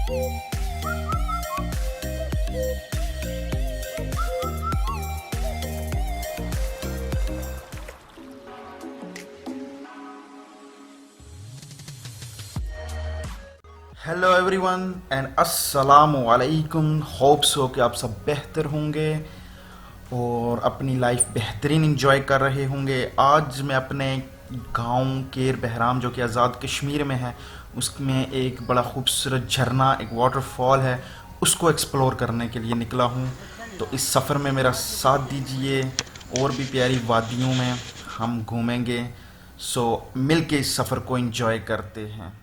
Hello everyone and अस्सलाम वालेकुम। Hopes हो कि आप सब बेहतर होंगे और अपनी लाइफ बेहतरीन इंजॉय कर रहे होंगे। आज मैं अपने गांव केर बहराम जो कि आज़ाद कश्मीर में है, उसमें एक बड़ा खूबसूरत झरना, एक वाटरफॉल है, उसको एक्सप्लोर करने के लिए निकला हूं। तो इस सफ़र में मेरा साथ दीजिए, और भी प्यारी वादियों में हम घूमेंगे। सो मिल के इस सफ़र को इंजॉय करते हैं।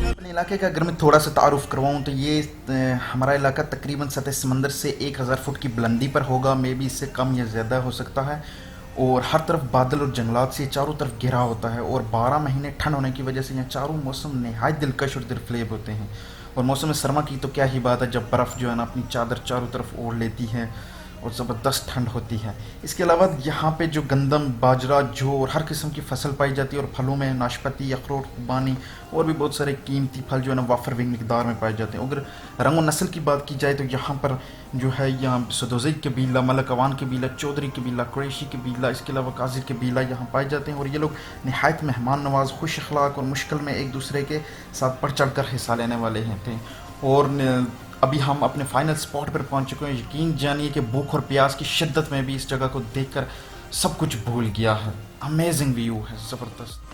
अपने इलाके का अगर मैं थोड़ा सा तारुफ करवाऊँ तो ये हमारा इलाका तकरीबन सतह समंदर से 1000 फुट की बुलंदी पर होगा, मे बी इससे कम या ज़्यादा हो सकता है। और हर तरफ बादल और जंगलात से चारों तरफ घिरा होता है, और 12 महीने ठंड होने की वजह से यहाँ चारों मौसम नहायत दिलकश और दिलफरेब होते हैं। और मौसम सरमा की तो क्या ही बात है, जब बर्फ़ जो है ना अपनी चादर चारों तरफ ओढ़ लेती है और ज़बरदस्त ठंड होती है। इसके अलावा यहाँ पे जो गंदम, बाजरा, जौ और हर किस्म की फसल पाई जाती है, और फलों में नाशपाती, अखरोट, खुबानी और भी बहुत सारे कीमती फल जो है ना वाफर भी मिकदार में पाए जाते हैं। अगर रंग और नस्ल की बात की जाए तो यहाँ पर जो है, यहाँ सदोज़ई कबीला, मलक अवान कबीला, चौधरी कबीला, कुरैशी कबीला, इसके अलावा काजी कबीला यहाँ पाए जाते हैं। और ये लोग नहायत मेहमान नवाज, खुश अखलाक और मुश्किल में एक दूसरे के साथ बढ़ चढ़ कर हिस्सा लेने वाले हैं थे। और अभी हम अपने फाइनल स्पॉट पर पहुंच चुके हैं। यकीन जानिए कि भूख और प्यास की शिद्दत में भी इस जगह को देखकर सब कुछ भूल गया है। अमेजिंग व्यू है, ज़बरदस्त।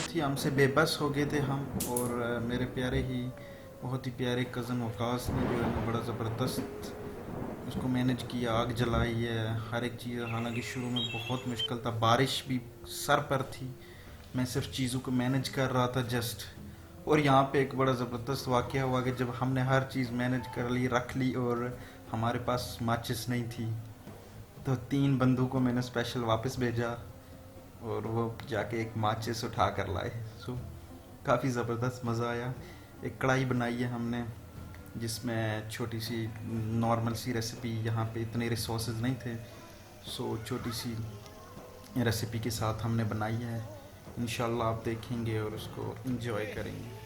बहुत ही हमसे बेबस हो गए थे हम, और मेरे प्यारे ही बहुत ही प्यारे कज़न वकास ने जो है ना बड़ा ज़बरदस्त उसको मैनेज किया, आग जलाई है, हर एक चीज़। हालांकि शुरू में बहुत मुश्किल था, बारिश भी सर पर थी, मैं सिर्फ चीज़ों को मैनेज कर रहा था जस्ट। और यहाँ पे एक बड़ा ज़बरदस्त वाक़या हुआ कि जब हमने हर चीज़ मैनेज कर ली, रख ली, और हमारे पास माचिस नहीं थी, तो 3 बंदों को मैंने स्पेशल वापस भेजा और वो जाके एक माचिस उठा कर लाए। सो काफ़ी ज़बरदस्त मज़ा आया। एक कढ़ाई बनाई है हमने जिसमें छोटी सी नॉर्मल सी रेसिपी, यहाँ पे इतने रिसोर्सेज नहीं थे, सो छोटी सी रेसिपी के साथ हमने बनाई है। इंशाल्लाह आप देखेंगे और उसको एंजॉय करेंगे।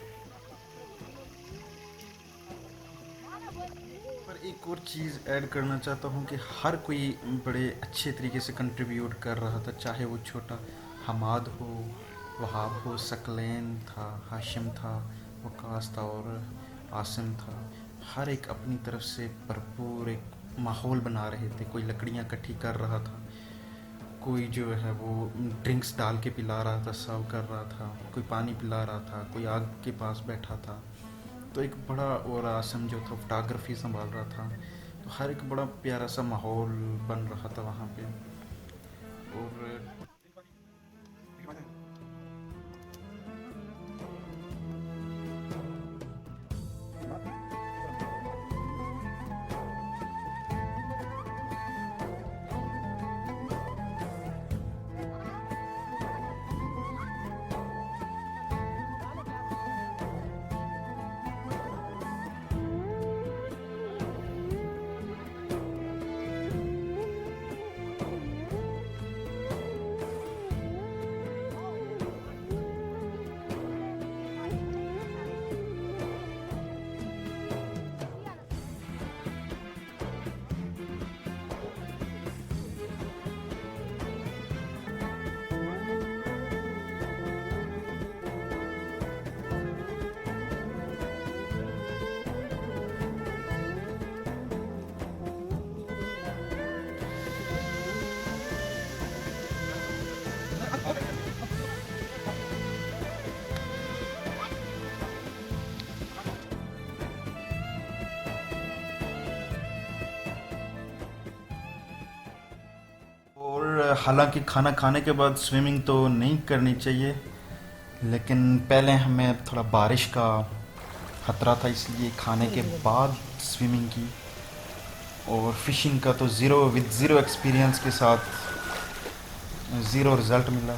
पर एक और चीज़ ऐड करना चाहता हूँ कि हर कोई बड़े अच्छे तरीके से कंट्रीब्यूट कर रहा था, चाहे वो छोटा हमाद हो, वहाब हो, सकलैन था, हाशिम था, वकास था और आसिम था। हर एक अपनी तरफ से भरपूर एक माहौल बना रहे थे। कोई लकड़ियाँ इकट्ठी कर रहा था, कोई जो है वो ड्रिंक्स डाल के पिला रहा था, सर्व कर रहा था, कोई पानी पिला रहा था, कोई आग के पास बैठा था। तो एक बड़ा, और आसम जो था फोटोग्राफी संभाल रहा था, तो हर एक बड़ा प्यारा सा माहौल बन रहा था वहाँ पे। और हालांकि खाना खाने के बाद स्विमिंग तो नहीं करनी चाहिए, लेकिन पहले हमें थोड़ा बारिश का खतरा था, इसलिए खाने के बाद स्विमिंग की। और फिशिंग का तो विद ज़ीरो एक्सपीरियंस के साथ ज़ीरो रिज़ल्ट मिला।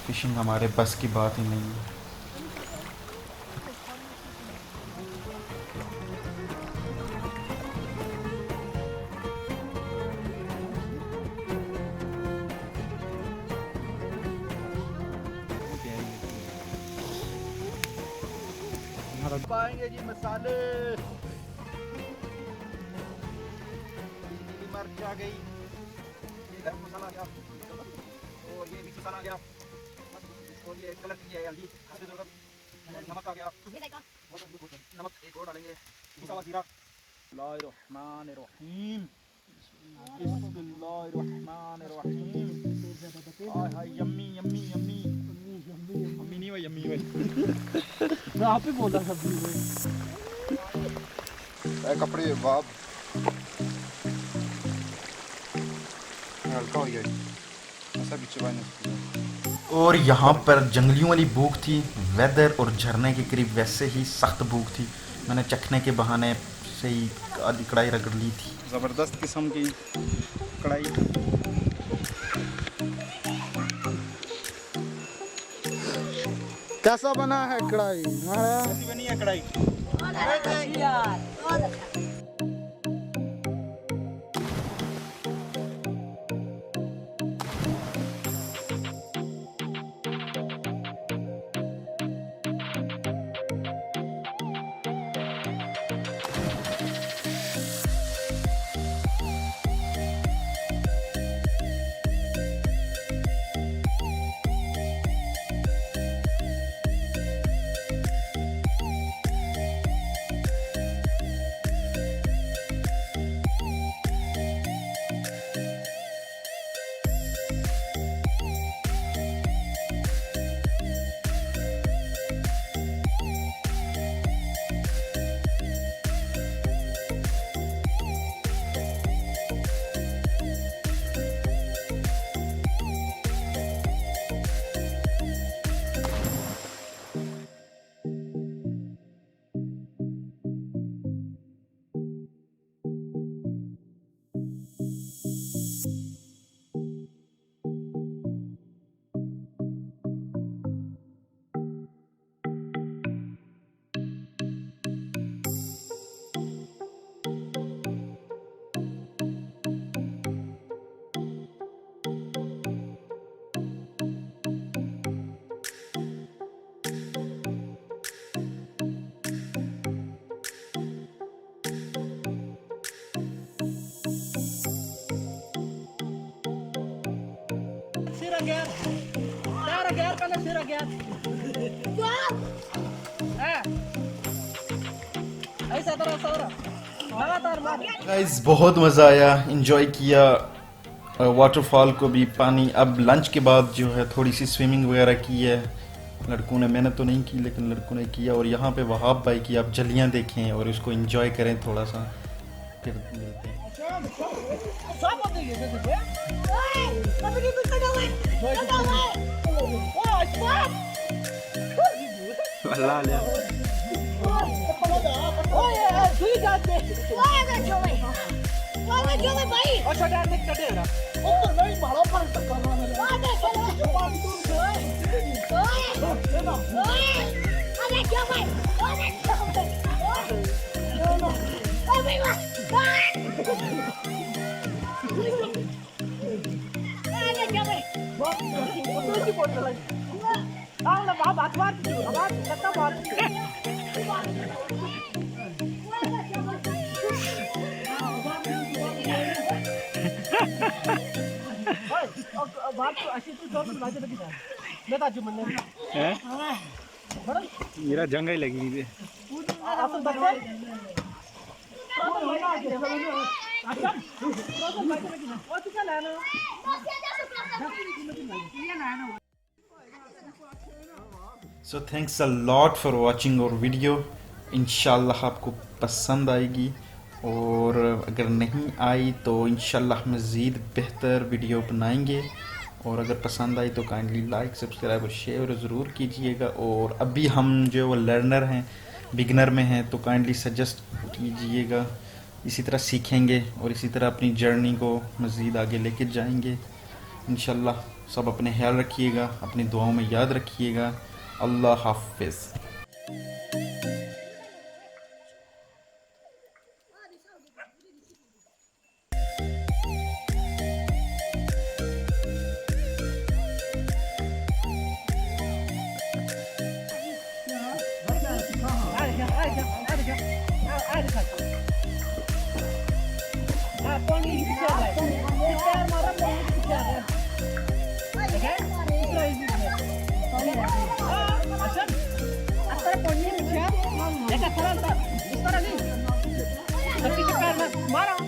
फिशिंग हमारे बस की बात ही नहीं है। पाएंगे जी मसाले, मिर्च आ गई, ये गरम मसाला आ गया, और ये मिर्च मसाला आ गया, और ये कलर की है हल्दी, नमक आ गया, नमक एक और डालेंगे, पिसा हुआ जीरा। बिस्मिल्लाहिर्रहमानिर्रहीम, बिस्मिल्लाहिर्रहमानिर्रहीम। हाय हाय, यम्मी यम्मी यम्मी, यम्मी नहीं हुआ, यम्मी हुआ। मैं आप ही बोल रहा था कपड़े बाप हल्का हो गया ऐसा बीच में। और यहाँ पर जंगलियों वाली भूख थी, वेदर और झरने के करीब वैसे ही सख्त भूख थी। मैंने चखने के बहाने से ही आधी कढ़ाई रगड़ ली थी। ज़बरदस्त किस्म की कढ़ाई। कैसा बना है कढ़ाई? कैसी बनी है कढ़ाई? गाइस बहुत मज़ा आया, इंजॉय किया वाटरफॉल को भी, पानी। अब लंच के बाद जो है थोड़ी सी स्विमिंग वगैरह की है लड़कों ने, मैंने तो नहीं की लेकिन लड़कों ने किया। और यहाँ पे वहाब भाई की आप जलियाँ देखें और इसको इंजॉय करें थोड़ा सा, फिर मिलते हैं। मेरा जंग ही लगी थी। So thanks a lot for watching और वीडियो। इंशाल्लाह आपको पसंद आएगी, और अगर नहीं आई तो इंशाल्लाह मज़ीद बेहतर वीडियो बनाएंगे। और अगर पसंद आई तो काइंडली लाइक, सब्सक्राइब और शेयर ज़रूर कीजिएगा। और अभी हम जो लर्नर हैं, बिगनर में हैं, तो काइंडली सजेस्ट कीजिएगा। इसी तरह सीखेंगे और इसी तरह अपनी जर्नी को मज़ीद आगे लेके जाएंगे इंशाल्लाह। सब अपने ख्याल रखिएगा, अपनी दुआओं में याद रखिएगा। अल्लाह हाफिज़। Marah.